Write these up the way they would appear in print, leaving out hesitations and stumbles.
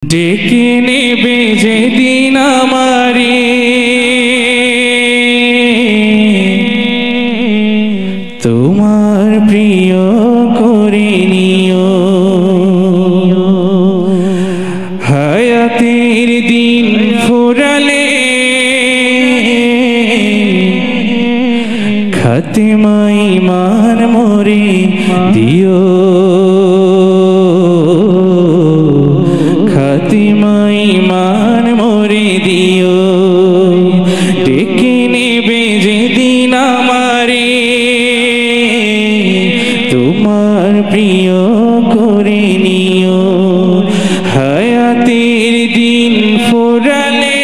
ডেকে নেবে যেদিন আমারে তোমার প্রিয় করে নিও, হায়াতের দিন ফুরালে খাতেমা ঈমান মোরে দিও, খাতেমা ঈমান মোরে দিও। ডেকে নেবে যেদিন আমারে তোমার প্রিয় করে নিও, হায়াতের দিন ফুরালে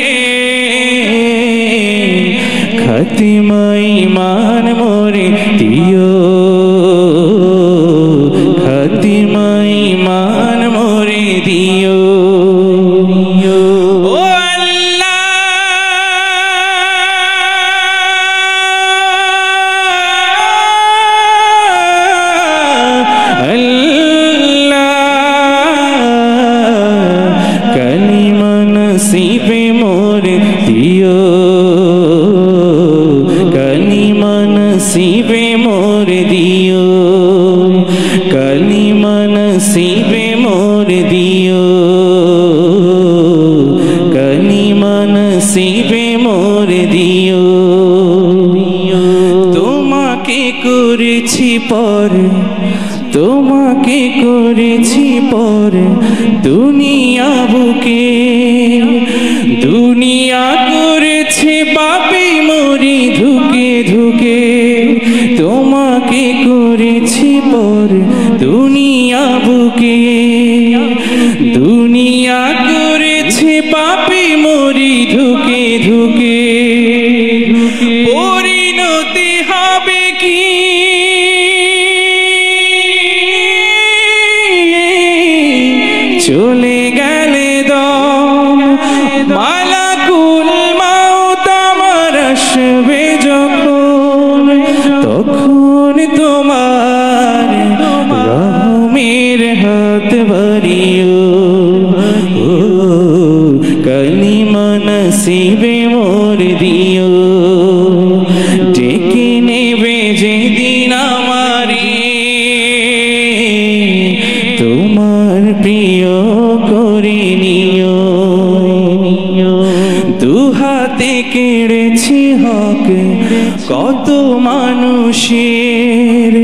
খাতেমা ঈমান মোরে দিও, খাতেমা ঈমান মোরে দিও। ও আল্লাহ আল্লাহ কালিমা নসিবে মোরে দিও, কালিমা নসিবে মোরে দিও, কালিমা নসিবে মোরে দিও, কালিমা নসিবে মোরে দিও। তোমাকে করেছি পর, তোমাকে করেছি পর দুনিয়া বুকে, দুনিয়া করেছে পাপী মরি ধুকে ধুকে, তোমাকে করেছি পর দুনিয়া বুকে, দুনিয়া করেছে পাপী মরি ধুকে ধুকে। পরিণতি হবে কি চলে গেলে দম, মালাকুল মাউত আমার আসবে যখন, তখন তোমার রহমের হাত বাড়িও, ও কালিমা নসিবে মোরে দিও। ডেকে নেবে যেদিন আমারে তোমার প্রিয় করে নিও, দুহাতে কেড়েছি হক কত মানুষের,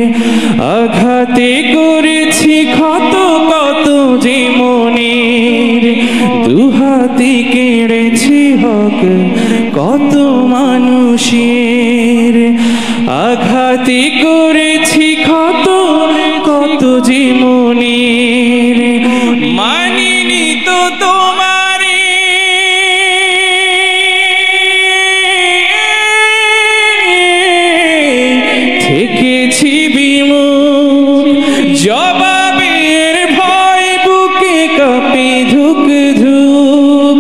আঘাতে করেছি ক্ষত কত যে মনের, দুহাতে কেড়েছি হক কত মানুষের, আঘাতে করেছি ক্ষত কত যে মনের। মানিনি তো তোমারে থেকেছি বিমুখ, জবাবের ভয় বুকে কাঁপে ধুক ধুক,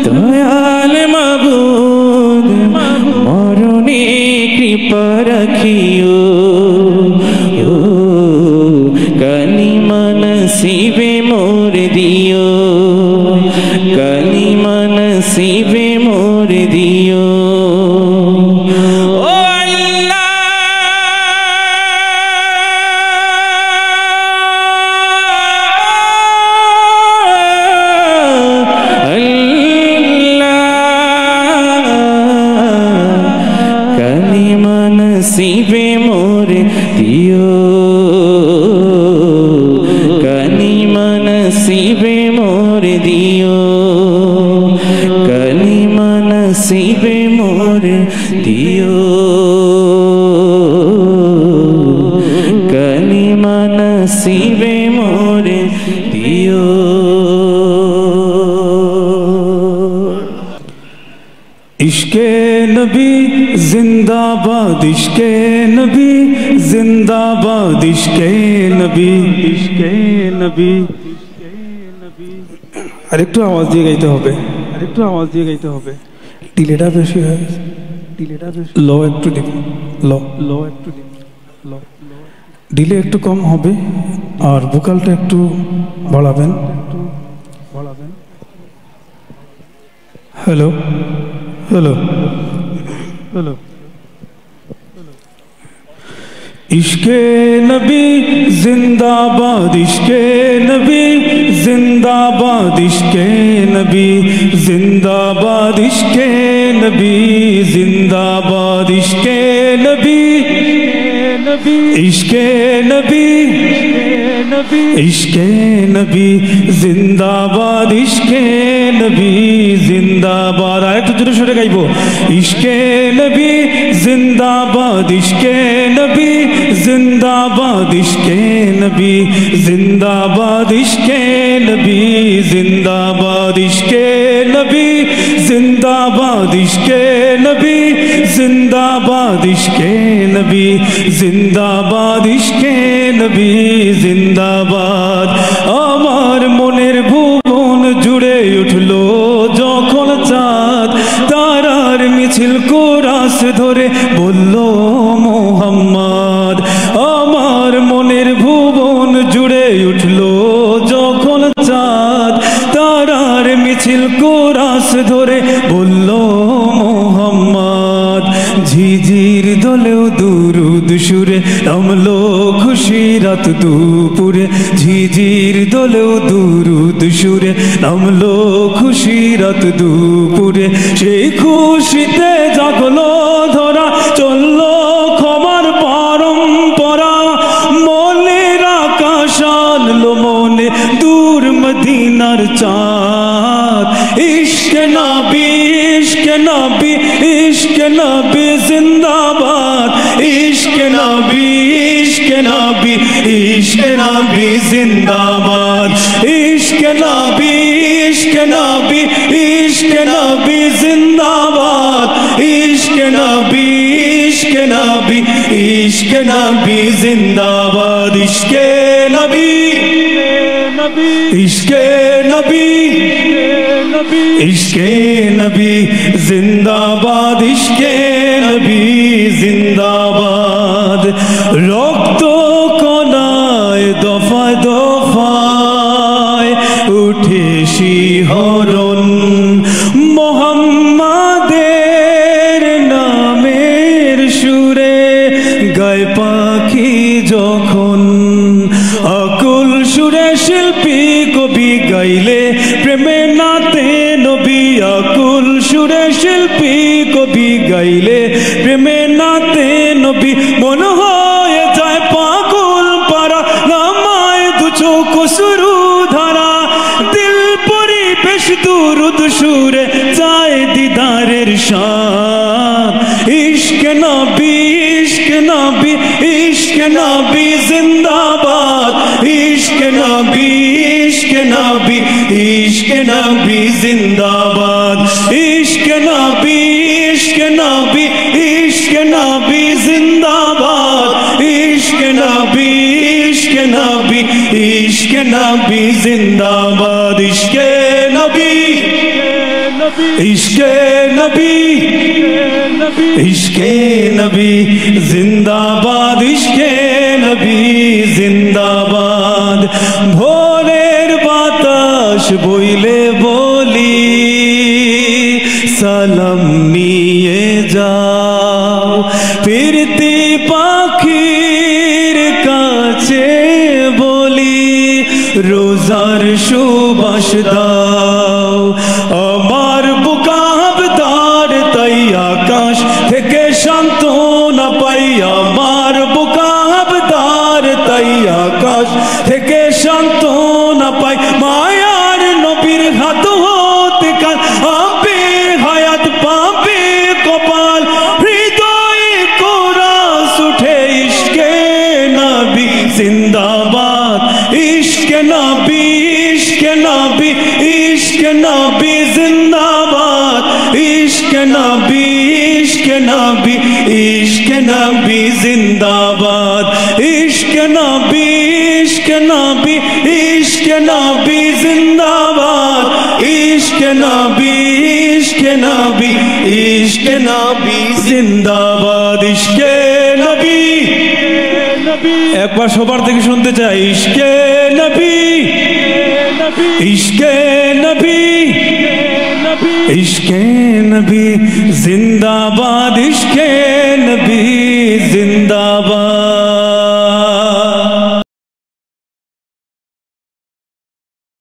দয়াল মাবুদ মরণে কৃপা রাখিও, ও কালিমা নসিবে মোরে দিও, কালিমা নসিবে মোরে দিও। ও আল্লাহ আল্লাহ কালিমা নসিবে মোরে দিও, কালিমা নসিবে মোরে দিও, কালিমা নসিবে মোরে দিও, কালিমা নসিবে মোরে দিও। इश्के नबी जिंदाबाद, इश्के नबी जिंदाबाद, इश्के नबी, इश्के नबी। আরেকটু আওয়াজ দিয়ে গাইতে হবে, আরেকটু আওয়াজ দিয়ে গাইতে হবে। ডিলেটা বেশি হয়, ডিলেটা বেশি, লো একটু দিবেন, লো লো একটু দিবেন, লো ডিলে একটু কম হবে আর ভোকালটা একটু বাড়াবেন, हेलो हेलो हेलो इश्के नबी जिंदाबाद इश्के नबी जिंदाबाद इश्के नबी जिंदाबाद इश्के नबी जिंदाबाद इश्के नबी इश्के नबी इश्के नबी जिंदाबाद इश्के नबी जिंदाबाद आए तो जरूर शुरू गाइबो इश्के नबी जिंदाबाद इश्के नबी जिंदाबाद इश्के नबी जिंदाबाद इश्के नबी जिंदाबाद इश्के नबी जिंदाबाद इश्के नबी जिंदाबाद इश्के नबी जिंदाबाद इश्के नबी जिंदाबाद আমার মনের ভুবন জুড়ে উঠলো যখন চাঁদ তারার মিছিল কোরাস ধরে বলল মোহাম্মদ আমার মনের ভুবন জুড়ে উঠলো যখন চাঁদ তারার মিছিল কোরাস ধরে বলল মোহাম্মদ ঝিঝির দলেও দুরুদ সুরে নামলো খুশি রাত দুপুরে ঝিঝির দলেও দুরুদ সুরে নামলো খুশি রাত দুপুরে সেই খুশিতে জাগলো ধরা চললো ক্ষমার পরম্পরা মনের আকাশ আনলো মনে দূর মদিনার চাঁদ ইশকে নবী ইশকে নবী ইশকে নবী জিন্দাবাদ ইশকে নবী ইশকে নবী ইশকে নবী জিন্দাবাদ ইশকে নবী ইশকে নবী ইশকে নবী জিন্দাবাদ ইশকে নবী ইশকে নবী ইশকে নবী জিন্দাবাদ ইশকে নবী इश्के नबी इश्के नबी जिंदाबाद इश्के नबी जिंदाबाद रक्त कणाय दफाय दफाय उठे शिहरণ মোহাম্মদের নামের সুরে গায় পাখি যখন আকুল সুরে শিল্পী কবি গাইলে প্রেমে নাতে নবী আকুল সুরে শিল্পী কবি গাইলে প্রেমে নাতে নবী মন হয়ে যায় পাগল পারা নামায় দু চোখ শুরু ধারা দিল পরিবেশ দুরুদ সুরে যায় দিদারের শান ইশকে নবী ইশকে নবী ইশকে নবী জিন্দাবাদ ইশকে নবী ইশকে নবী ইশকে নবী জিন্দাবাদ ইশকে নবী ইশকে নবী ইশকে নবী জিন্দাবাদ ইশকে নবী ইশকে নবী ইশকে নবী জিন্দাবাদ ইশকে নবী इश्के नबी इश्के नबी जिंदाबाद इश्के नबी जिंदाबाद भोरेर बातास बोइले बोली सालाम निये जाओ फिरती पाखिर काछे बोली रोजार सुबास दाओ আমার বুকাবদার তাই আকাশ থেকে সান্ত্বনা পাই আমার বুকাবদার তাই আকাশ থেকে সান্ত্বনা পাই মায়ার নবীর হাত হতে কাল আপে হায়াত পাবে কপাল হৃদয়ে কোরাস উঠে ইশকে নবী জিন্দাবাদ ইশকে নবী ইশকে নবী इश्के नबी जिंदाबाद इश्के नबी इश्के नबी इश्के नबी जिंदाबाद इश्के नबी इश्के नबी इश्के नबी जिंदाबाद इश्के नबी इश्के नबी इश्के नबी जिंदाबाद इश्के नबी एक बार सबार থেকে শুনতে চাই इश्के नबी इश्के नबी इश्के नबी जिंदाबाद इश्के नबी